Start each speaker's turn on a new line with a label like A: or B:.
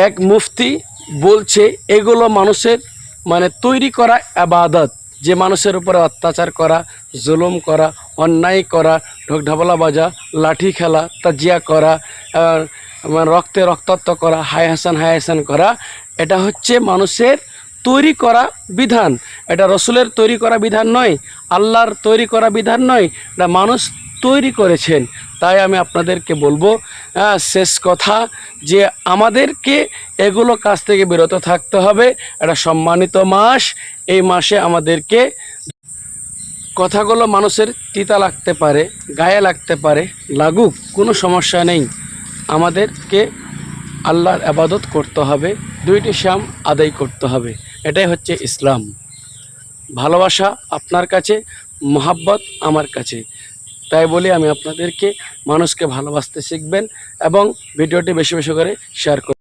A: এক মুফতি বলছে এগুলো মানুষের মানে তৈরি করা ইবাদত, যে মানুষের উপরে অত্যাচার করা, জুলুম করা, অন্যায় করা, ঢোকঢাবলা বাজা, লাঠি খেলা, তাজিয়া করা, রক্তে রক্তাক্ত করা, হায় হাসান করা, এটা হচ্ছে মানুষের তৈরি করা বিধান। এটা রসুলের তৈরি করা বিধান নয়, আল্লাহর তৈরি করা বিধান নয়, এটা মানুষ তৈরি করেছেন। তাই আমি আপনাদেরকে বলবো, শেষ কথা, যে আমাদেরকে এগুলো কাজ থেকে বিরত থাকতে হবে। এটা সম্মানিত মাস, এই মাসে আমাদেরকে কথাগুলো মানুষের তিতা লাগতে পারে, গায়ে লাগতে পারে, লাগুক, কোনো সমস্যা নেই। আমাদেরকে আল্লাহর ইবাদত করতে হবে, দুইটি শাম আদায় করতে হবে। এটাই হচ্ছে ইসলাম। ভালোবাসা আপনার কাছে, মোহাব্বত আমার কাছে। তাই বলি আমি আপনাদেরকে মানুষকে ভালোবাসতে শিখবেন এবং ভিডিওটি বেশি বেশি করে শেয়ার করবেন।